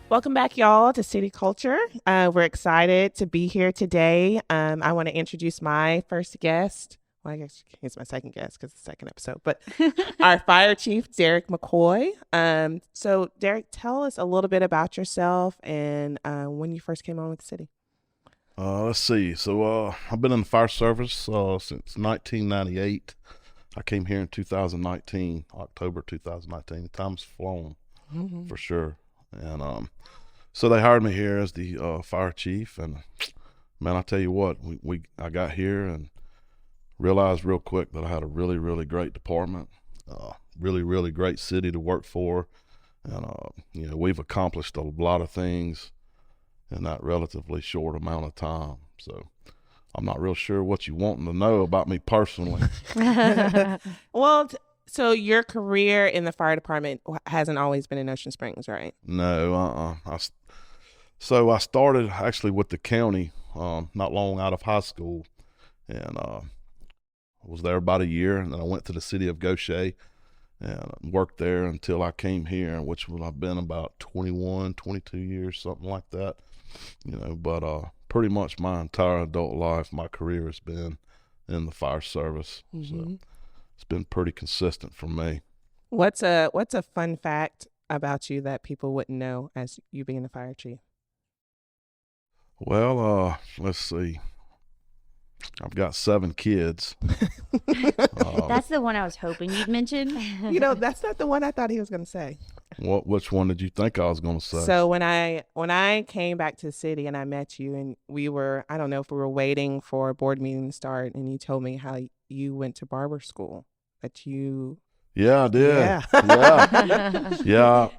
Welcome back, y'all, to City Culture. We're excited to be here today. I want to introduce my first guest. Well, I guess he's my second guest because it's the second episode, but our fire chief, Derek McCoy. So, Derek, tell us a little bit about yourself and when you first came on with the city. Let's see. I've been in the fire service since 1998. I came here in 2019, October 2019. Time's flown for sure. And so they hired me here as the fire chief. And man, I tell you what, I got here and realized real quick that I had a really, really great department, really, really great city to work for. And, we've accomplished a lot of things in that relatively short amount of time. So I'm not real sure what you wanting to know about me personally. Well, so your career in the fire department hasn't always been in Ocean Springs, right? No, I started actually with the county not long out of high school, and I was there about a year, and then I went to the city of Gaucher and worked there until I came here, which would have been about 21, 22 years, something like that. But pretty much my entire adult life, my career has been in the fire service. So it's been pretty consistent for me. What's a fun fact about you that people wouldn't know as you being the fire chief? Well, let's see. I've got 7 kids. That's the one I was hoping you'd mention. That's not the one I thought he was going to say. Which one did you think I was going to say? So when I came back to the city and I met you, and I don't know if we were waiting for a board meeting to start, and you told me how you went to barber school. Yeah, I did. Yeah. Yeah.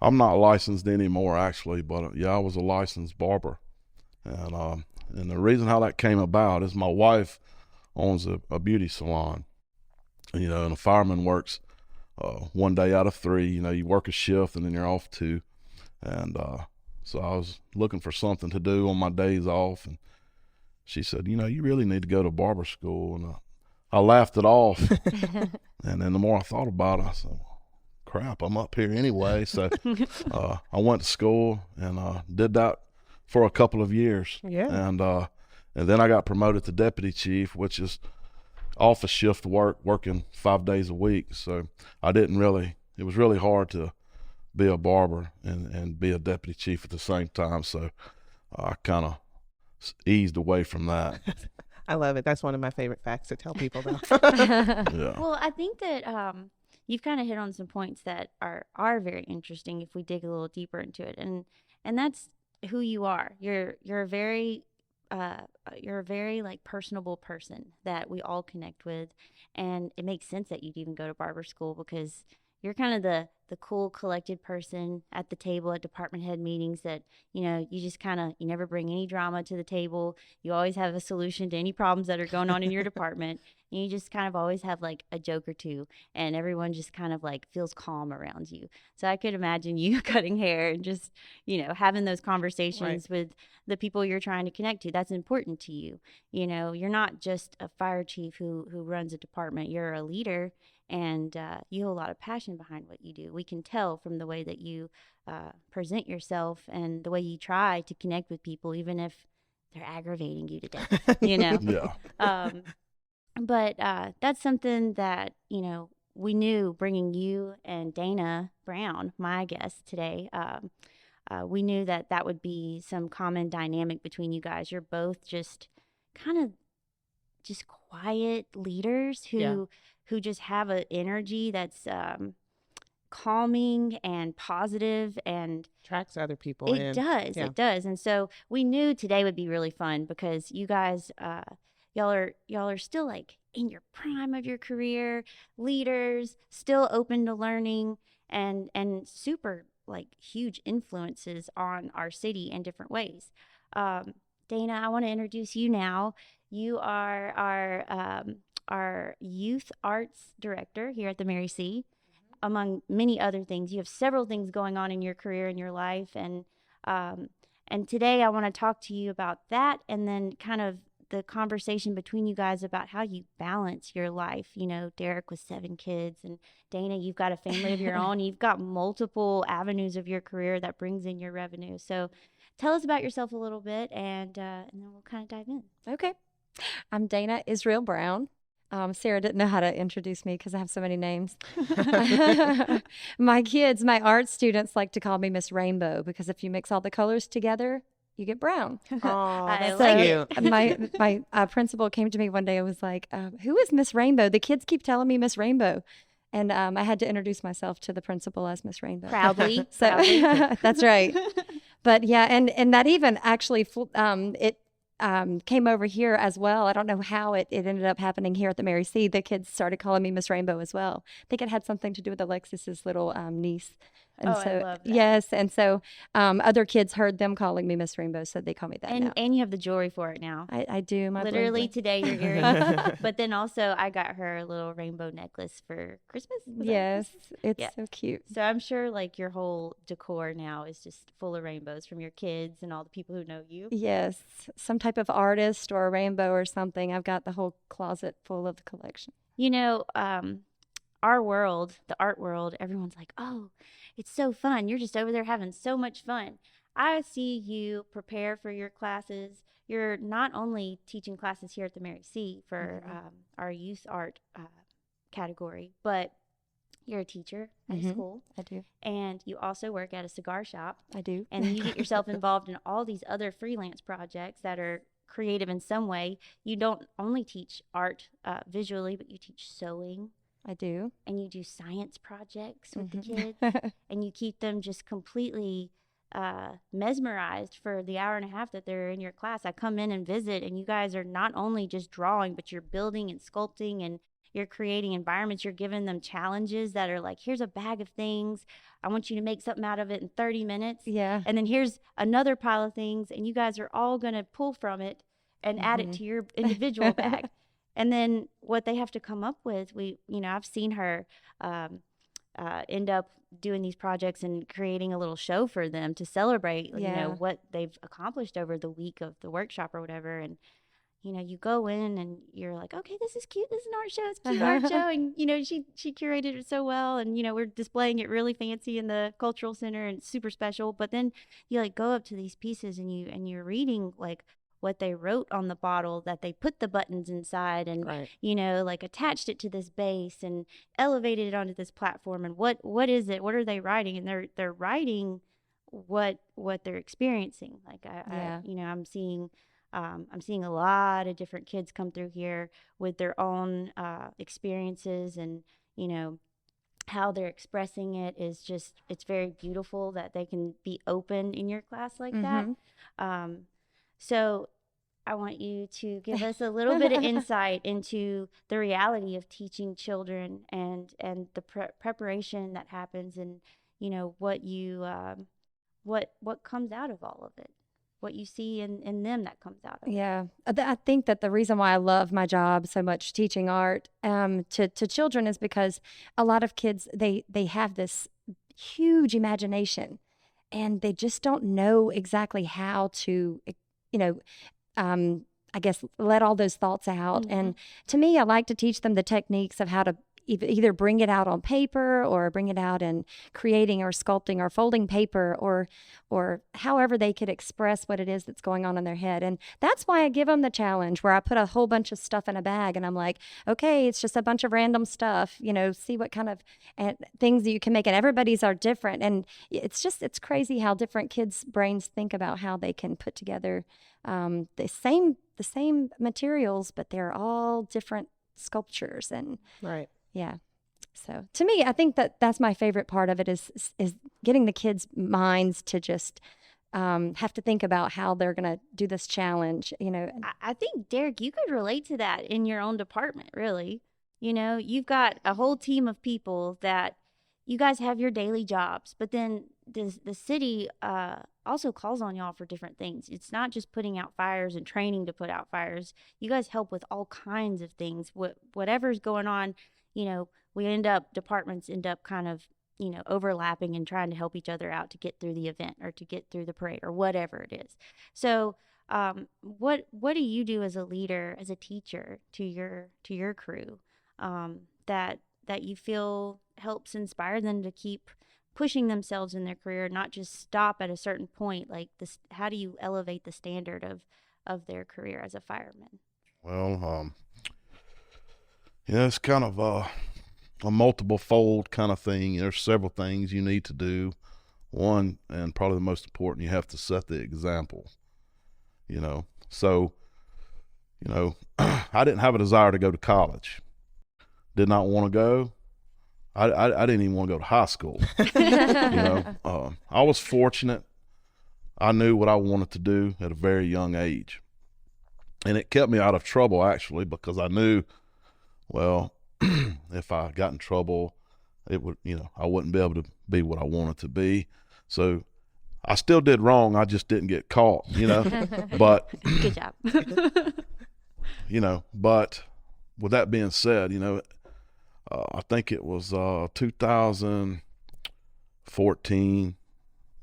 I'm not licensed anymore, actually, but I was a licensed barber. And the reason how that came about is my wife owns a beauty salon. And a fireman works one day out of 3. You work a shift and then you're off 2. And so I was looking for something to do on my days off. And she said, you really need to go to barber school. And I laughed it off. And then the more I thought about it, I said, crap, I'm up here anyway. So I went to school and did that for a couple of years. Yeah. And then I got promoted to deputy chief, which is office shift work, working 5 days a week. So it was really hard to be a barber and be a deputy chief at the same time. So I kind of eased away from that. I love it. That's one of my favorite facts to tell people, though. Yeah. Well, I think that you've kind of hit on some points that are very interesting if we dig a little deeper into it, and that's who you are. You're a very like personable person that we all connect with, and it makes sense that you'd even go to barber school because you're kind of the cool, collected person at the table at department head meetings that, you just you never bring any drama to the table. You always have a solution to any problems that are going on in your department. And you just kind of always have like a joke or two, and everyone just kind of like feels calm around you. So I could imagine you cutting hair and just, having those conversations with the people you're trying to connect to. That's important to you. You're not just a fire chief who runs a department. You're a leader, and you have a lot of passion behind what you do. We can tell from the way that you present yourself and the way you try to connect with people, even if they're aggravating you to death, Yeah. But that's something that, we knew bringing you and Danea Brown, my guest today, we knew that would be some common dynamic between you guys. You're both just kind of just quiet leaders who just have an energy that's calming and positive and Attracts other people in. It does. And so we knew today would be really fun because you guys, y'all are still like in your prime of your career, leaders, still open to learning and super like huge influences on our city in different ways. Danea, I want to introduce you now. You are our youth arts director here at the Mary C. Among many other things, you have several things going on in your career and your life, and today I want to talk to you about that, and then kind of the conversation between you guys about how you balance your life. You know, Derek with 7 kids, and Dana, you've got a family of your own. You've got multiple avenues of your career that brings in your revenue. So tell us about yourself a little bit, and then we'll kind of dive in. Okay. I'm Danea Israel Brown. Sarah didn't know how to introduce me because I have so many names. My kids, my art students like to call me Miss Rainbow because if you mix all the colors together, you get brown. Oh, I that's like cute. it. My principal came to me one day and was like, who is Miss Rainbow? The kids keep telling me Miss Rainbow. And I had to introduce myself to the principal as Miss Rainbow. Proudly. So Proudly. that's right. But yeah, and that even actually it came over here as well. I don't know how it ended up happening here at the Mary C. The kids started calling me Miss Rainbow as well. I think it had something to do with Alexis's little niece. And Oh, so, I love that. yes, and so other kids heard them calling me Miss Rainbow, so they call me that now. And you have the jewelry for it now. I do. My Literally bling today, your earrings. But then also, I got her a little rainbow necklace for Christmas. Was bling. that Yes, Christmas? it's Yeah. so cute. So I'm sure like your whole decor now is just full of rainbows from your kids and all the people who know you. Yes, some type of artist or a rainbow or something. I've got the whole closet full of the collection. You know, our world, the art world, everyone's like, oh, it's so fun. You're just over there having so much fun. I see you prepare for your classes. You're not only teaching classes here at the Mary C for our youth art category, but you're a teacher at a school. I do. And you also work at a cigar shop. I do. And you get yourself involved in all these other freelance projects that are creative in some way. You don't only teach art visually, but you teach sewing. I do. And you do science projects with the kids. And you keep them just completely mesmerized for the hour and a half that they're in your class. I come in and visit, and you guys are not only just drawing, but you're building and sculpting, and you're creating environments. You're giving them challenges that are like, here's a bag of things. I want you to make something out of it in 30 minutes. Yeah. And then here's another pile of things, and you guys are all going to pull from it and add it to your individual bag. And then what they have to come up with, I've seen her end up doing these projects and creating a little show for them to celebrate, what they've accomplished over the week of the workshop or whatever. And, you go in and you're like, okay, this is cute. This is an art show. It's a cute art show. And, she curated it so well. And, we're displaying it really fancy in the cultural center and it's super special. But then you like go up to these pieces and you're reading like what they wrote on the bottle, that they put the buttons inside and, like attached it to this base and elevated it onto this platform. And what is it? What are they writing? And they're writing what they're experiencing. Like I'm seeing a lot of different kids come through here with their own experiences, and, how they're expressing it is just, it's very beautiful that they can be open in your class like that. So I want you to give us a little bit of insight into the reality of teaching children and the preparation that happens, and what you what comes out of all of it, what you see in them that comes out of it. Yeah, I think that the reason why I love my job so much, teaching art to children, is because a lot of kids they have this huge imagination, and they just don't know exactly how to I guess let all those thoughts out. And to me, I like to teach them the techniques of how to either bring it out on paper or bring it out in creating or sculpting or folding paper, or however they could express what it is that's going on in their head. And that's why I give them the challenge where I put a whole bunch of stuff in a bag and I'm like, okay, it's just a bunch of random stuff, see what kind of things that you can make. And everybody's are different. And it's crazy how different kids' brains think about how they can put together the same materials, but they're all different sculptures. And yeah. So to me, I think that's my favorite part of it is getting the kids' minds to just have to think about how they're going to do this challenge, I think, Derek, you could relate to that in your own department, really. You've got a whole team of people that you guys have your daily jobs, but then the city also calls on y'all for different things. It's not just putting out fires and training to put out fires. You guys help with all kinds of things. Whatever's going on, departments end up kind of, overlapping and trying to help each other out to get through the event or to get through the parade or whatever it is. So What do you do as a leader, as a teacher to your crew, that you feel helps inspire them to keep pushing themselves in their career, not just stop at a certain point? Like this, how do you elevate the standard of their career as a fireman? Well, it's kind of a multiple fold kind of thing. There's several things you need to do. One, and probably the most important, you have to set the example. So I didn't have a desire to go to college. Did not want to go. I didn't even want to go to high school. I was fortunate. I knew what I wanted to do at a very young age, and it kept me out of trouble actually, because I knew, well, if I got in trouble, it would, I wouldn't be able to be what I wanted to be. So I still did wrong. I just didn't get caught, but Good job. But with that being said, I think it was 2014,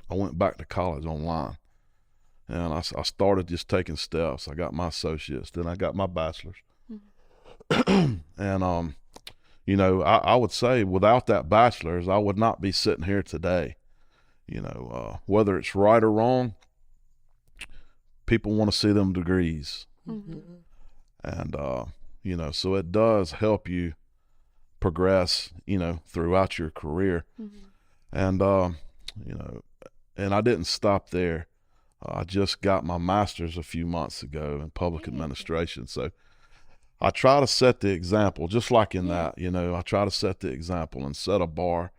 I went back to college online, and I started just taking steps. I got my associates, then I got my bachelor's. And I would say without that bachelor's, I would not be sitting here today. Whether it's right or wrong, people want to see them degrees. And so it does help you progress, throughout your career. And and I didn't stop there. I just got my master's a few months ago in public administration. So I try to set the example, just like in that, I try to set the example and set a bar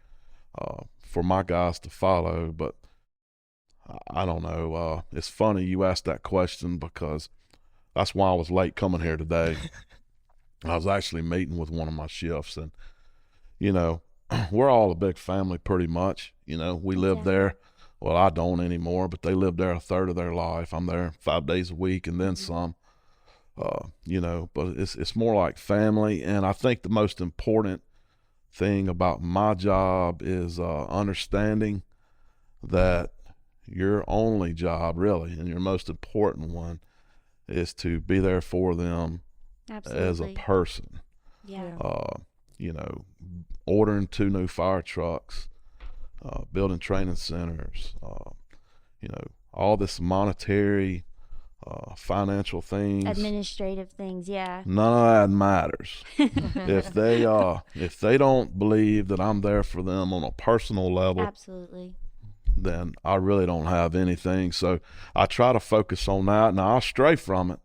for my guys to follow. But I don't know. It's funny you asked that question, because that's why I was late coming here today. I was actually meeting with one of my shifts, and, we're all a big family pretty much. We live there. Well, I don't anymore, but they live there a third of their life. I'm there 5 days a week and then some. But it's more like family. And I think the most important thing about my job is understanding that your only job, really, and your most important one, is to be there for them. Absolutely. As a person. Ordering 2 new fire trucks, building training centers, all this monetary, financial things, administrative things. None of that matters. if they don't believe that I'm there for them on a personal level, absolutely, then I really don't have anything. So I try to focus on that. Now I'll stray from it.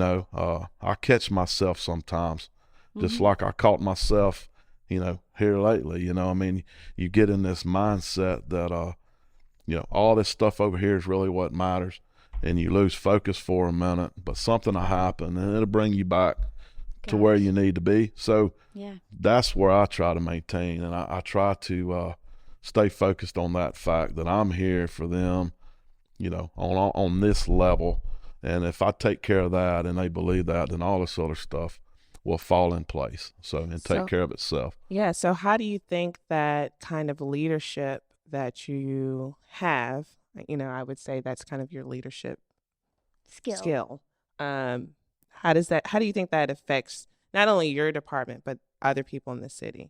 I catch myself sometimes, just like I caught myself, here lately. You get in this mindset that, all this stuff over here is really what matters, and you lose focus for a minute, but something will happen and it'll bring you back to where you need to be. So that's where I try to maintain, and I try to stay focused on that fact that I'm here for them, on this level. And if I take care of that and they believe that, then all this other stuff will fall in place. So take care of itself. Yeah. So how do you think that kind of leadership that you have, I would say that's kind of your leadership skill. How do you think that affects not only your department, but other people in the city?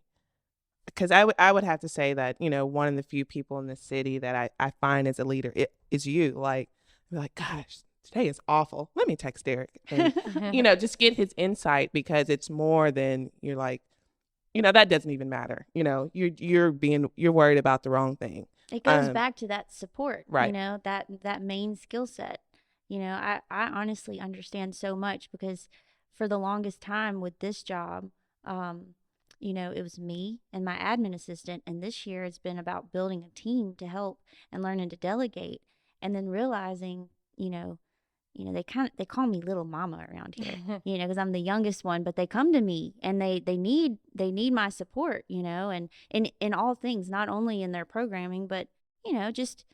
Because I would have to say that, one of the few people in the city that I find as a leader is you. Like, you're like, gosh, today is awful. Let me text Derek and, just get his insight, because it's more than you're like, that doesn't even matter. You're worried about the wrong thing. It goes back to that support, right. That main skill set. I honestly understand so much, because for the longest time with this job, it was me and my admin assistant. And this year it's been about building a team to help and learning to delegate, and then realizing, they call me little mama around here, because I'm the youngest one, but they come to me and they need my support, and in all things, not only in their programming, but, just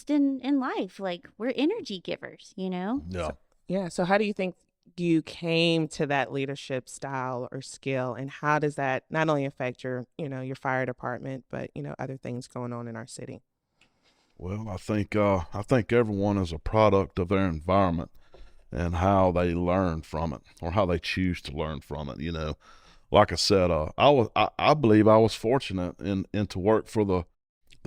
in life. Like, we're energy givers, Yeah. So how do you think you came to that leadership style or skill, and how does that not only affect your fire department, but, other things going on in our city? Well, I think everyone is a product of their environment. and how they learn from it, or how they choose to learn from it. You know, like I said, I believe I was fortunate in to work for the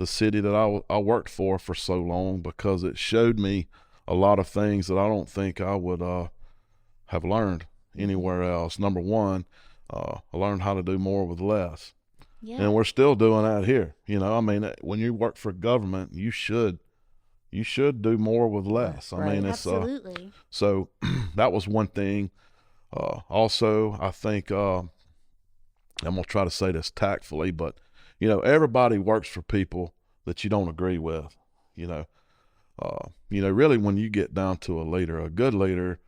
city that I worked for so long, because it showed me a lot of things that I don't think I would have learned anywhere else. Number one, I learned how to do more with less. Yeah. And we're still doing that here. You know, I mean, when you work for government, you should do more with less. I mean, it's Absolutely. so that was one thing. Also, I think I'm gonna try to say this tactfully, but you know, everybody works for people that you don't agree with. You know, really, when you get down to a leader, a good leader,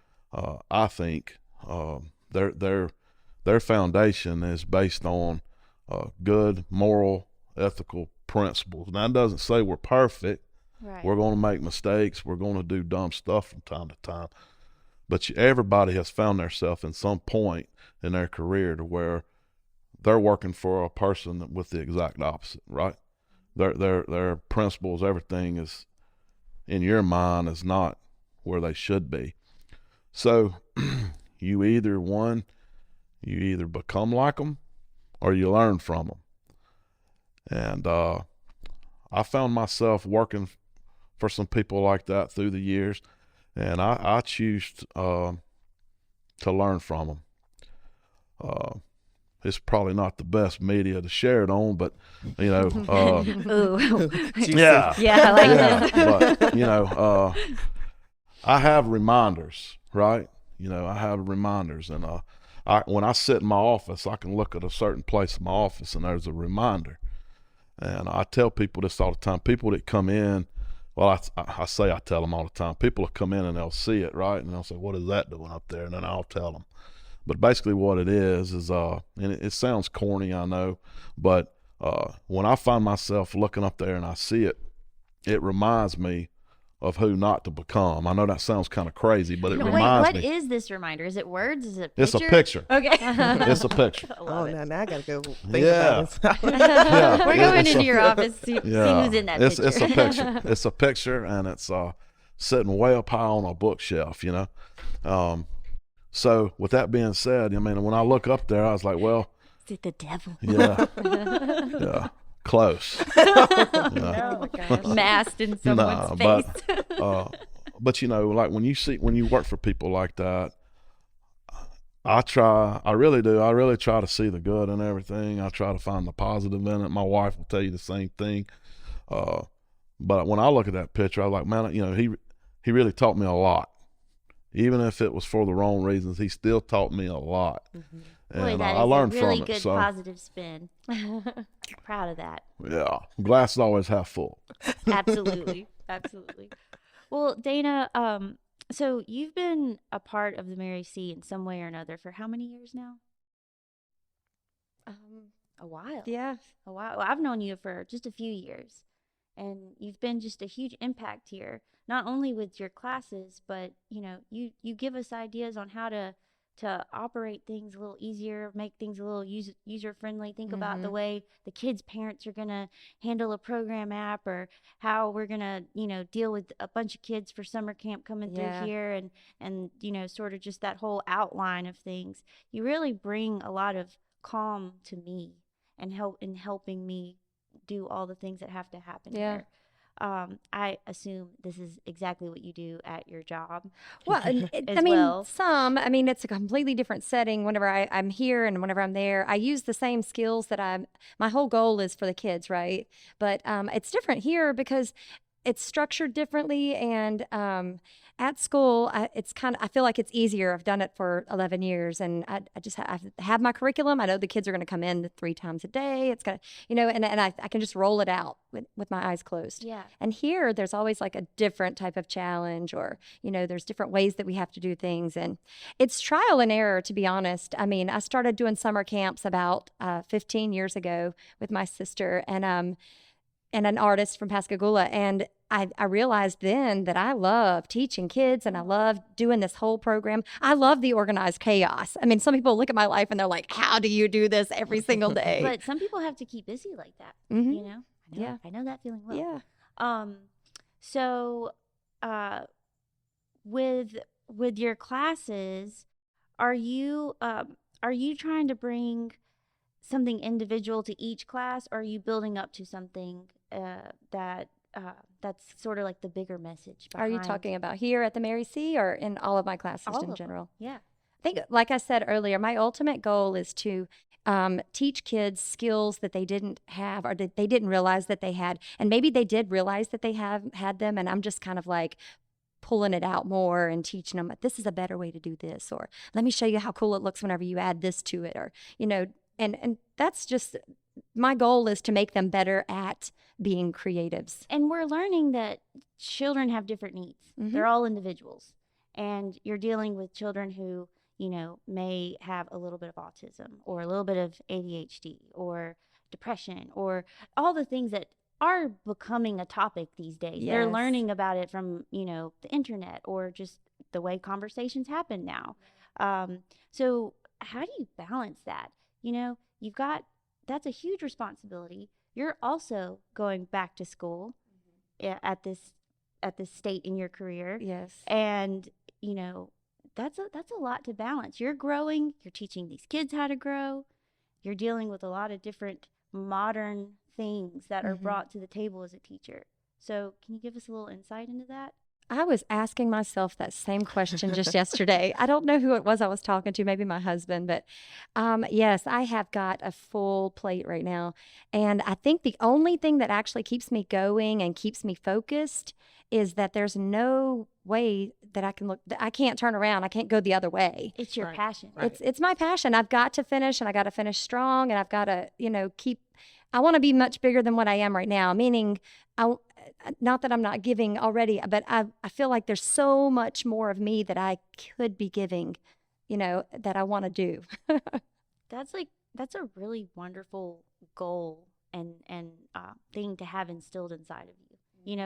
I think their foundation is based on good moral, ethical principles. Now, that doesn't say we're perfect. Right. We're going to make mistakes. We're going to do dumb stuff from time to time. But everybody has found themselves in some point in their career to where they're working for a person with the exact opposite, right? Their principles, everything is in your mind is not where they should be. So you either become like them or you learn from them. And I found myself working for some people like that through the years, and I choose to learn from them. It's probably not the best media to share it on, but you know, Ooh. yeah, Yeah, I like that. But you know, I have reminders, right? You know, I have reminders, and when I sit in my office, I can look at a certain place in my office, and there's a reminder. And I tell people this all the time. People that come in, well, I tell them all the time. People will come in and they'll see it, right? And they'll say, "What is that doing up there?" And then I'll tell them. But basically what it is and it sounds corny, I know, but when I find myself looking up there and I see it, it reminds me of who not to become. I know that sounds kind of crazy, but it reminds me. What is this reminder? Is it words? Is it a picture? It's a picture. Okay. It's a picture. I love it. Now I gotta go think Yeah. about this. Yeah. We're going It's into a- your office, see who's in that picture. It's a picture. It's a picture, and it's sitting way up high on a bookshelf, you know. So with that being said, I mean, when I look up there, I was like, well, Is it the devil? yeah, yeah, close. No. Masked in someone's face. But you know, like when you work for people like that, I really do. I really try to see the good in everything. I try to find the positive in it. My wife will tell you the same thing. But when I look at that picture, I was like, man, you know, he really taught me a lot. Even if it was for the wrong reasons, he still taught me a lot. Mm-hmm. And Boy, that I is learned a really from good it. So positive spin. Proud of that. yeah, glasses always half full. Absolutely. Absolutely. Well, Dana, so you've been a part of the Mary C in some way or another for how many years now? A while. Yeah. A while. Well, I've known you for just a few years, and you've been just a huge impact here, not only with your classes, but you know, you give us ideas on how to operate things a little easier, make things a little user friendly. Think about the way the kids' parents are gonna handle a program app, or how we're gonna, you know, deal with a bunch of kids for summer camp coming through here, and you know, sort of just that whole outline of things. You really bring a lot of calm to me and help in helping me do all the things that have to happen here. I assume this is exactly what you do at your job. Well, I mean, it's a completely different setting whenever I'm here and whenever I'm there. I use the same skills that my whole goal is for the kids, right? But it's different here because it's structured differently, and at school, I feel like it's easier. I've done it for 11 years, and I just have my curriculum. I know the kids are going to come in 3 times a day. It's going to, you know, and I can just roll it out with my eyes closed. Yeah. And here, there's always like a different type of challenge, or, you know, there's different ways that we have to do things. And it's trial and error, to be honest. I mean, I started doing summer camps about 15 years ago with my sister and an artist from Pascagoula. And I realized then that I love teaching kids, and I love doing this whole program. I love the organized chaos. I mean, some people look at my life and they're like, how do you do this every single day? But some people have to keep busy like that, you know? I know that feeling well. Yeah. So with with your classes, are you trying to bring something individual to each class, or are you building up to something that's sort of like the bigger message Are you behind talking about here at the Mary C or in all of my classes all in of them? general? Yeah. I think, like I said earlier, my ultimate goal is to teach kids skills that they didn't have or that they didn't realize that they had. And maybe they did realize that they have had them. And I'm just kind of like pulling it out more and teaching them, this is a better way to do this. Or let me show you how cool it looks whenever you add this to it. Or, and that's just my goal is to make them better at being creatives. And we're learning that children have different needs. Mhm. They're all individuals. And you're dealing with children who, may have a little bit of autism or a little bit of ADHD or depression or all the things that are becoming a topic these days. They're Yes. learning about it from, the internet or just the way conversations happen now. So how do you balance that? That's a huge responsibility. You're also going back to school at this state in your career. Yes. And, that's a lot to balance. You're growing, you're teaching these kids how to grow. You're dealing with a lot of different modern things that are brought to the table as a teacher. So, can you give us a little insight into that? I was asking myself that same question just yesterday. I don't know who it was I was talking to, maybe my husband, but yes, I have got a full plate right now. And I think the only thing that actually keeps me going and keeps me focused is that there's no way that I can't turn around. I can't go the other way. It's your Right. passion. Right. It's my passion. I've got to finish and I got to finish strong and I've got to, I want to be much bigger than what I am right now, meaning not that I'm not giving already, but I feel like there's so much more of me that I could be giving, that I want to do. That's a really wonderful goal and thing to have instilled inside of you.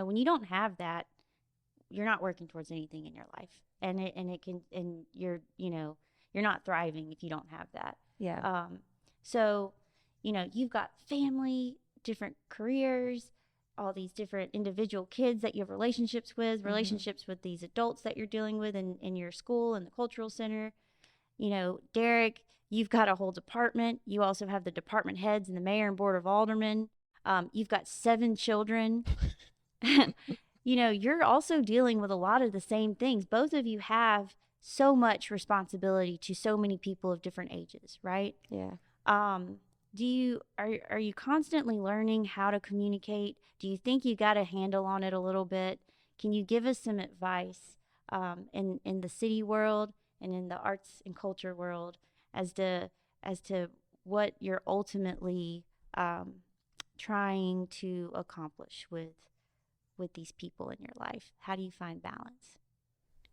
When you don't have that, you're not working towards anything in your life, and you're not thriving if you don't have that. Yeah. So, you've got family, different careers, all these different individual kids that you have relationships with, relationships with these adults that you're dealing with in your school and the cultural center. Derek, you've got a whole department. You also have the department heads and the mayor and board of aldermen. You've got 7 children. You're also dealing with a lot of the same things. Both of you have so much responsibility to so many people of different ages, right? Yeah. Are you constantly learning how to communicate? Do you think you got a handle on it a little bit? Can you give us some advice in the city world and in the arts and culture world as to what you're ultimately trying to accomplish with these people in your life? How do you find balance?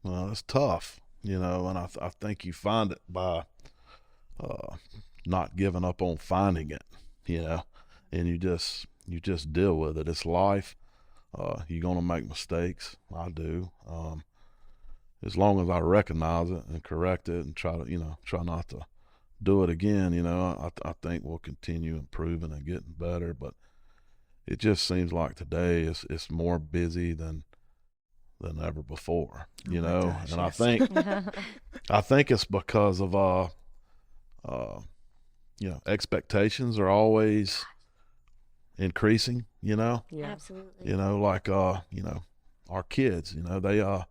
Well, it's tough, and I think you find it by not giving up on finding it, and you just deal with it. It's life. You're gonna make mistakes. I do. As long as I recognize it and correct it and try not to do it again, I think we'll continue improving and getting better. But it just seems like today it's more busy than ever before, Oh my gosh, and yes. I think it's because of expectations are always increasing, Yeah. Absolutely. like our kids, they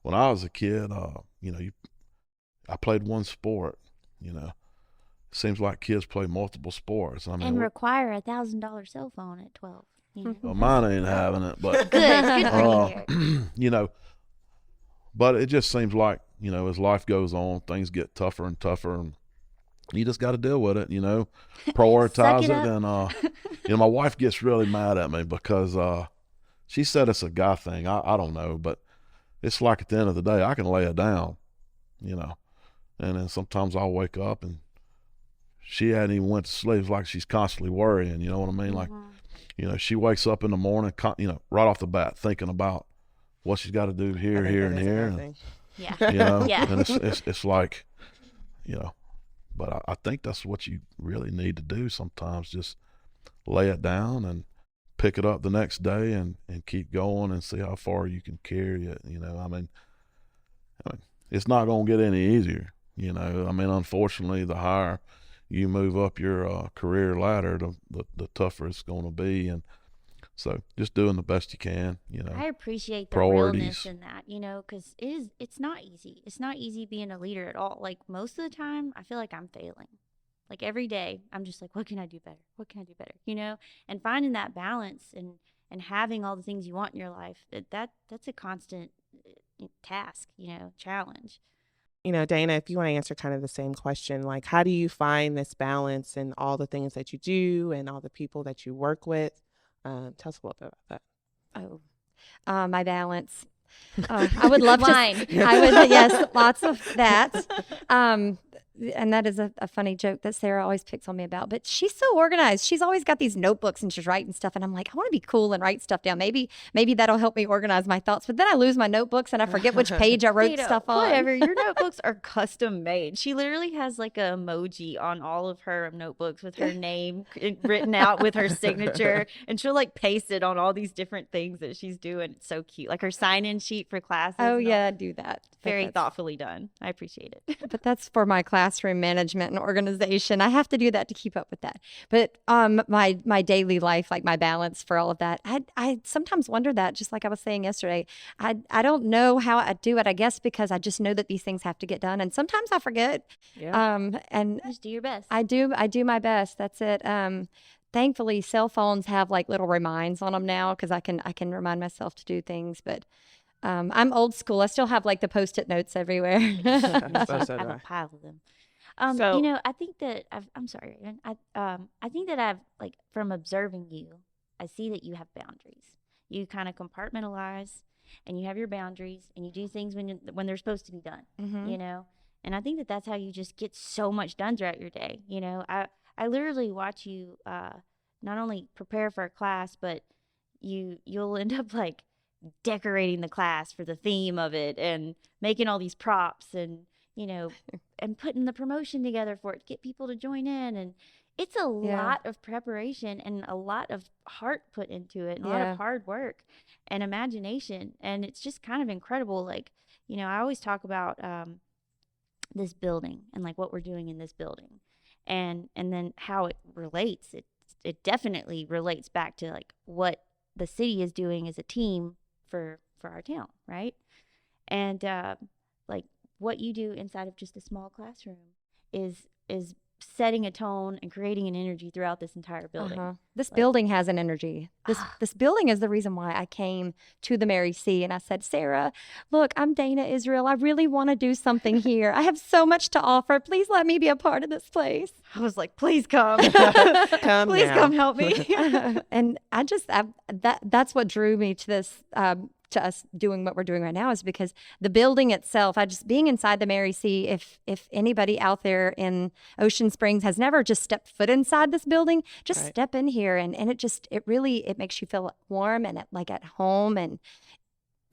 when I was a kid, I played one sport, seems like kids play multiple sports. I mean, And require $1,000 cell phone at 12. well, mine ain't having it, but Good for you, Derek. But it just seems like, as life goes on, things get tougher and tougher, and you just got to deal with it, prioritize Suck it it. And, my wife gets really mad at me because she said it's a guy thing. I don't know, but it's like at the end of the day, I can lay it down, and then sometimes I'll wake up and she hadn't even went to sleep. It's like she's constantly worrying, you know what I mean? Like, she wakes up in the morning, right off the bat, thinking about what she's got to do I here, think here, that and is a here. bad thing. Yeah. Yeah. And it's like, but I think that's what you really need to do sometimes. Just lay it down and pick it up the next day and keep going and see how far you can carry it. I mean, it's not going to get any easier. You know, I mean, unfortunately, the higher you move up your career ladder, the tougher it's going to be. And so just doing the best you can, you know. I appreciate the priorities. realness in that, you know, because it's not easy. It's not easy being a leader at all. Like most of the time, I feel like I'm failing. Like every day, I'm just like, what can I do better? What can I do better? You know, and finding that balance and having all the things you want in your life, that's a constant task, you know, challenge. You know, Dana, if you want to answer kind of the same question, like how do you find this balance in all the things that you do and all the people that you work with? Tell us a little bit about that. My balance. I would love Wine. to. I would, yes, lots of that. And that is a funny joke that Sarah always picks on me about. But she's so organized. She's always got these notebooks and she's writing stuff. And I'm like, I want to be cool and write stuff down. Maybe that'll help me organize my thoughts. But then I lose my notebooks and I forget which page I wrote Dana, stuff on. Whatever. Your notebooks are custom made. She literally has like a emoji on all of her notebooks with her name written out with her signature, and she'll like paste it on all these different things that she's doing. It's so cute, like her sign-in sheet for classes. Oh yeah, I do that. Very thoughtfully done. I appreciate it. But that's for my classroom management and organization. I have to do that to keep up with that. But my daily life, like my balance for all of that, I sometimes wonder that, just like I was saying yesterday. I don't know how I do it, I guess because I just know that these things have to get done. And sometimes I forget. Yeah. And Just do your best. I do my best. That's it. Thankfully, cell phones have like little reminds on them now because I can remind myself to do things. But I'm old school. I still have like the Post-it notes everywhere. I have a pile of them. So- you know, I think that I'm sorry, Ravin. I think that I've like from observing you, I see that you have boundaries. You kind of compartmentalize, and you have your boundaries, and you do things when they're supposed to be done. Mhm. You know, and I think that that's how you just get so much done throughout your day. You know, I literally watch you not only prepare for a class, but you'll end up like decorating the class for the theme of it and making all these props and you know and putting the promotion together for it to get people to join in, and it's a lot of preparation and a lot of heart put into it and a lot of hard work and imagination, and it's just kind of incredible. Like, you know, I always talk about this building and like what we're doing in this building and then how it relates. It definitely relates back to like what the city is doing as a team for our town, right? And like what you do inside of just a small classroom is setting a tone and creating an energy throughout this entire building. This building has an energy. This building is the reason why I came to the Mary C. And I said, Sarah, look, I'm Danea Israel. I really want to do something here. I have so much to offer. Please let me be a part of this place. I was like, please come. Come Please now. come help me. And that's what drew me to this, to us doing what we're doing right now, is because the building itself, being inside the Mary C., if anybody out there in Ocean Springs has never just stepped foot inside this building, just step in here and it makes you feel warm and at home and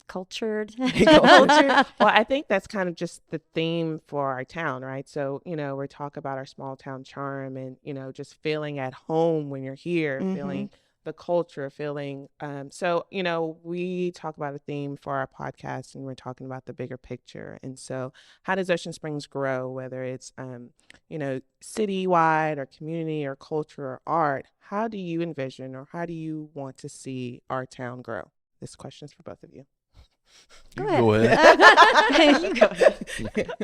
cultured. Well, I think that's kind of just the theme for our town, right? So, you know, we're talking about our small town charm and, you know, just feeling at home when you're here, feeling the culture, feeling so, you know, we talk about a theme for our podcast and we're talking about the bigger picture. And so how does Ocean Springs grow, whether it's you know, citywide or community or culture or art? How do you envision or how do you want to see our town grow? This question is for both of you. Go ahead. You go ahead.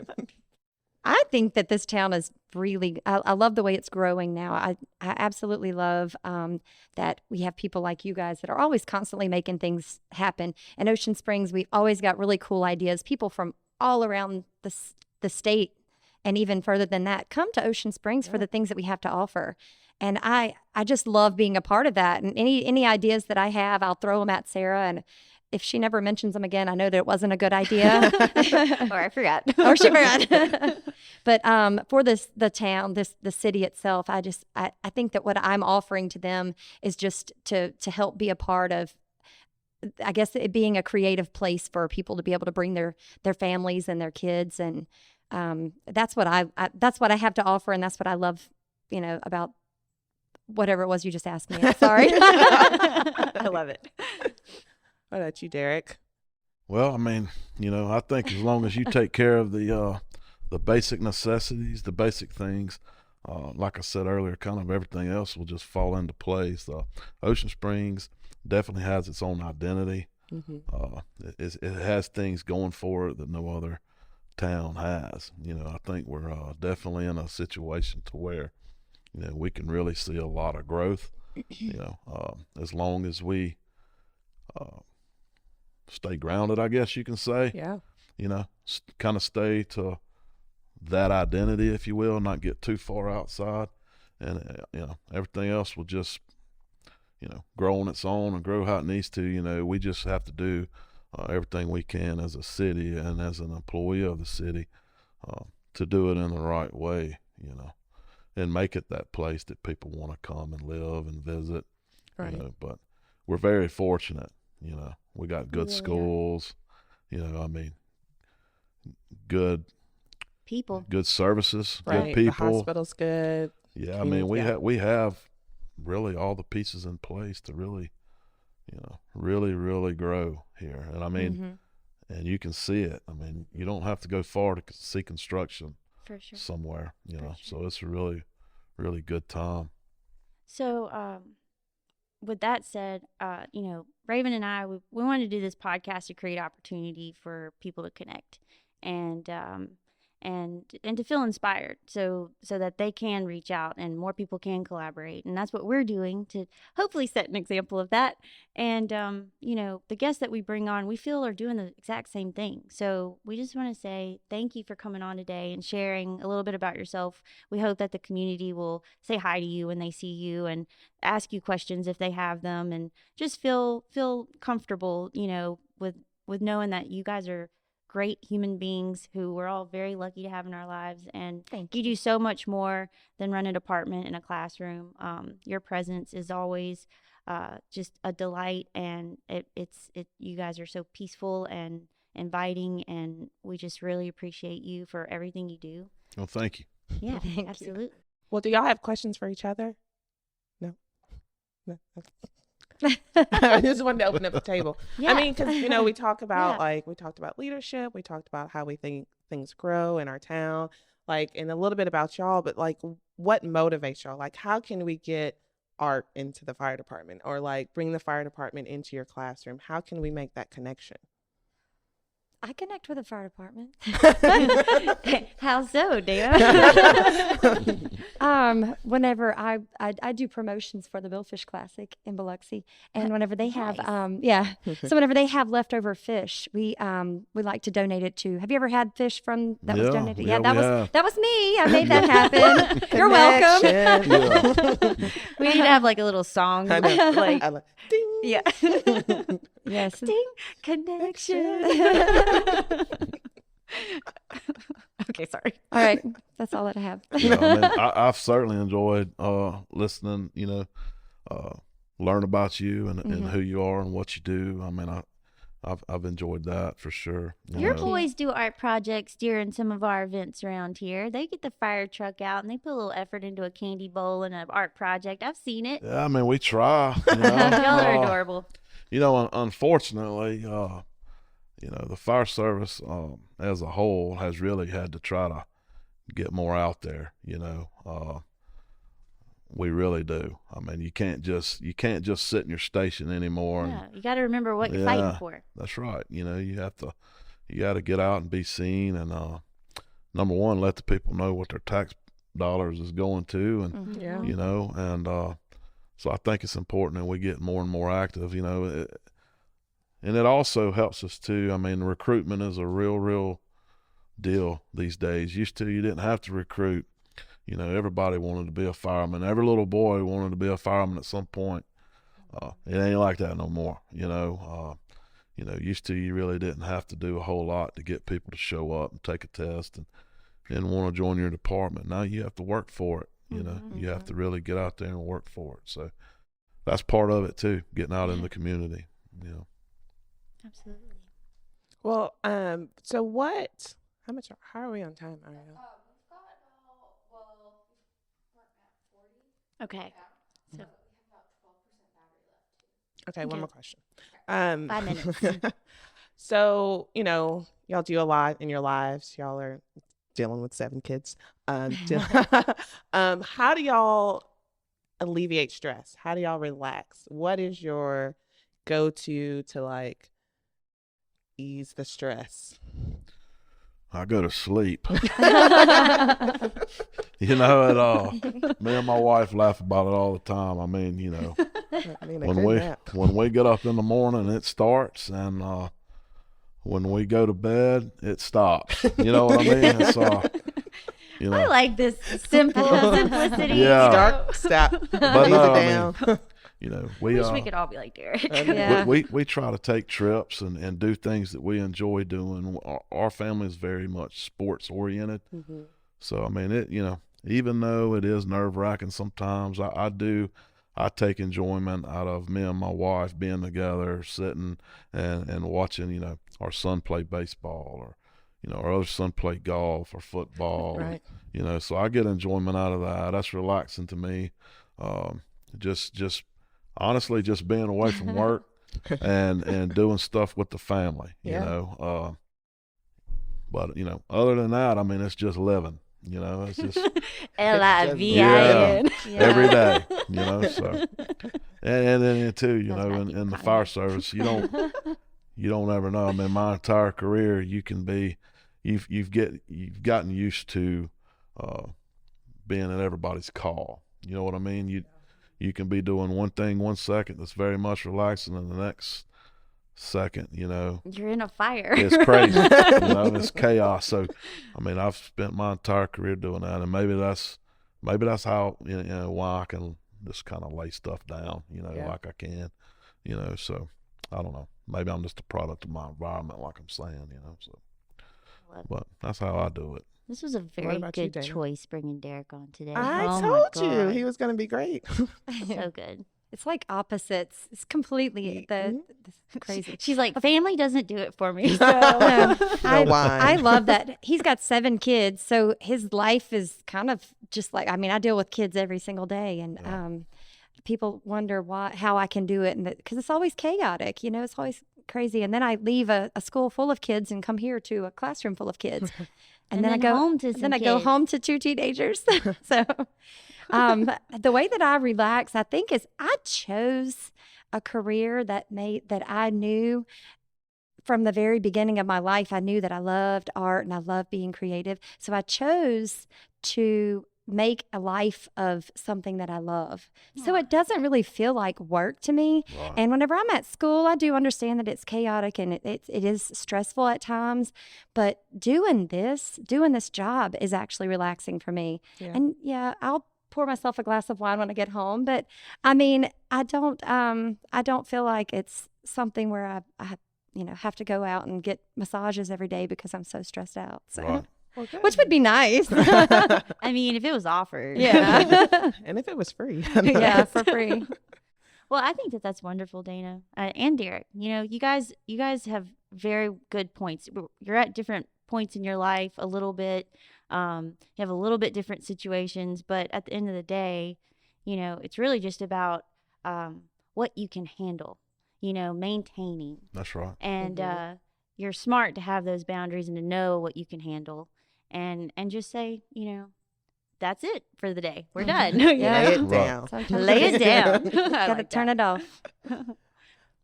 I think that this town is really, I love the way it's growing now. I absolutely love that we have people like you guys that are always constantly making things happen. In Ocean Springs, we've always got really cool ideas. People from all around the state and even further than that come to Ocean Springs for the things that we have to offer. And I just love being a part of that. And any ideas that I have, I'll throw them at Sarah. And if she never mentions them again, I know that it wasn't a good idea. Or I forgot. Or she forgot. But for the town, the city itself, I think that what I'm offering to them is just to help be a part of, I guess, it being a creative place for people to be able to bring their families and their kids, and that's what I have to offer, and that's what I love, you know, about whatever it was you just asked me. Sorry. I love it. What about you, Derek? Well, I mean, I think as long as you take care of the basic necessities, the basic things, like I said earlier, kind of everything else will just fall into place. Ocean Springs definitely has its own identity. It has things going for it that no other town has. I think we're definitely in a situation to where we can really see a lot of growth. As long as we stay grounded, I guess you can say. Yeah. Kind of stay to that identity, if you will, not get too far outside, and everything else will just grow on its own and grow how it needs to. We just have to do everything we can as a city and as an employee of the city to do it in the right way, and make it that place that people want to come and live and visit. Right. But we're very fortunate. We got good really schools. I mean, good People. good services, Right. good The people. hospital's good. Yeah, I mean, Yeah. we have really all the pieces in place to really, really grow here. And I mean, and you can see it. I mean, you don't have to go far to see construction For sure. somewhere, sure. So it's a really, really good time. So, with that said, Raven and I, we wanted to do this podcast to create opportunity for people to connect and to feel inspired so that they can reach out and more people can collaborate. And that's what we're doing to hopefully set an example of that. And, the guests that we bring on, we feel are doing the exact same thing. So we just want to say thank you for coming on today and sharing a little bit about yourself. We hope that the community will say hi to you when they see you and ask you questions if they have them, and just feel comfortable, with knowing that you guys are great human beings who we're all very lucky to have in our lives. And Thank you do so much more than run a department in a classroom. Your presence is always just a delight, and you guys are so peaceful and inviting, and we just really appreciate you for everything you do. Well, thank you. Yeah, Thank you. absolutely. Well, do y'all have questions for each other? No. I just wanted to open up the table. Yeah. I mean, because we talk about Yeah. we talked about leadership, we talked about how we think things grow in our town, and a little bit about y'all. But what motivates y'all? How can we get art into the fire department, or bring the fire department into your classroom? How can we make that connection? I connect with the fire department. How so, Danea? Whenever I do promotions for the Billfish Classic in Biloxi, and whenever they have so whenever they have leftover fish, we like to donate it to. Have you ever had fish from that was Yeah, donated? yeah, that we was have. that was me. I made that happen. You're welcome. Connection. We need to have a little song. I know. Like, I like, ding. yeah. Yes. Ding, connection. Okay, sorry. All right. That's all that I have. Yeah, I mean, I've certainly enjoyed listening, learn about you and who you are and what you do. I mean, I've enjoyed that for sure. Your boys do art projects during some of our events around here. They get the fire truck out and they put a little effort into a candy bowl and an art project. I've seen it. Yeah, I mean, we try. Y'all are adorable. Unfortunately, the fire service as a whole has really had to try to get more out there. We really do. I mean, you can't just sit in your station anymore. Yeah, you got to remember what you're fighting for. That's right. You got to get out and be seen, and number one, let the people know what their tax dollars is going to, and Yeah. so I think it's important that we get more and more active. And it also helps us too. I mean, recruitment is a real deal these days. Used to, you didn't have to recruit. Everybody wanted to be a fireman. Every little boy wanted to be a fireman at some point. It ain't like that no more. Used to, you really didn't have to do a whole lot to get people to show up and take a test and want to join your department. Now you have to work for it. You have to really get out there and work for it. So that's part of it too, getting out in the community. Absolutely. Well, so how are we on time, Ariel? Okay. So Okay, one Okay. more question. 5 minutes. So, y'all do a lot in your lives. Y'all are dealing with 7 kids. How do y'all alleviate stress? How do y'all relax? What is your go-to to like ease the stress? I go to sleep. Me and my wife laugh about it all the time. I mean, when we get up in the morning, it starts, and when we go to bed, it stops. You know what I mean? It's, I like this simplicity. Yeah. Stop. But Lays no, it I down. We Wish we could all be like Derek. Yeah. we try to take trips and do things that we enjoy doing. Our family is very much sports oriented. Mm-hmm. So I mean, even though it is nerve wracking sometimes, I take enjoyment out of me and my wife being together, sitting and watching, our son play baseball, or our other son play golf or football. Right. So I get enjoyment out of that. That's relaxing to me. Just honestly, just being away from work and doing stuff with the family, Yeah. But other than that, I mean, it's just living. It's just L-I-V-I-N. every day. So and then too, in the fire service, you don't ever know. I mean, my entire career, you've gotten used to being at everybody's call. You know what I mean? You can be doing one thing 1 second that's very much relaxing, and the next second, You're in a fire. it's crazy. It's chaos. So, I mean, I've spent my entire career doing that, and maybe that's how why I can just kind of lay stuff down, like I can, So I don't know. Maybe I'm just a product of my environment, like I'm saying, So, but that's how I do it. This was a very good choice bringing Derek on today. I told you he was going to be great. So good. It's like opposites. It's completely crazy. She's like, family doesn't do it for me. So. I love that. He's got 7 kids, so his life is kind of just like, I mean, I deal with kids every single day, and people wonder how I can do it, and because it's always chaotic, it's always crazy. And then I leave a school full of kids and come here to a classroom full of kids. And then I go home to go home to 2 teenagers. So the way that I relax, I think, is I chose a career that I knew from the very beginning of my life. I knew that I loved art and I loved being creative. So I chose to make a life of something that I love. So it doesn't really feel like work to me. Right. And whenever I'm at school, I do understand that it's chaotic and it is stressful at times, but doing this job is actually relaxing for me. Yeah. And I'll pour myself a glass of wine when I get home, but I mean, I don't feel like it's something where I have to go out and get massages every day because I'm so stressed out. So. Right. Well, which would be nice. I mean, if it was offered. Yeah. And if it was free. Yeah, for free. Well, I think that's wonderful, Dana and Derek. You guys have very good points. You're at different points in your life a little bit. You have a little bit different situations, but at the end of the day, it's really just about what you can handle, maintaining. That's right. And you're smart to have those boundaries and to know what you can handle. And just say, that's it for the day. We're done. Lay it down. Lay it down. Gotta turn it off.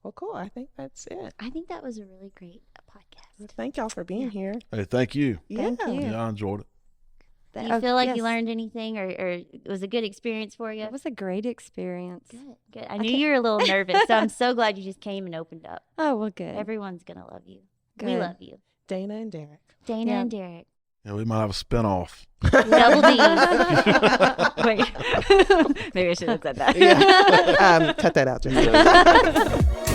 Well, cool. I think that's it. I think that was a really great podcast. Well, thank y'all for being here. Hey, thank you. Thank you. Yeah, I enjoyed it. Do you feel like yes. you learned anything, or it was a good experience for you? It was a great experience. Good. I knew you were a little nervous, so I'm so glad you just came and opened up. Oh, well, good. Everyone's going to love you. Good. We love you. Dana and Derek. Dana and Derek. Yeah, we might have a spinoff. Double D. Wait. Maybe I should have said that. Yeah. Cut that out, Jen.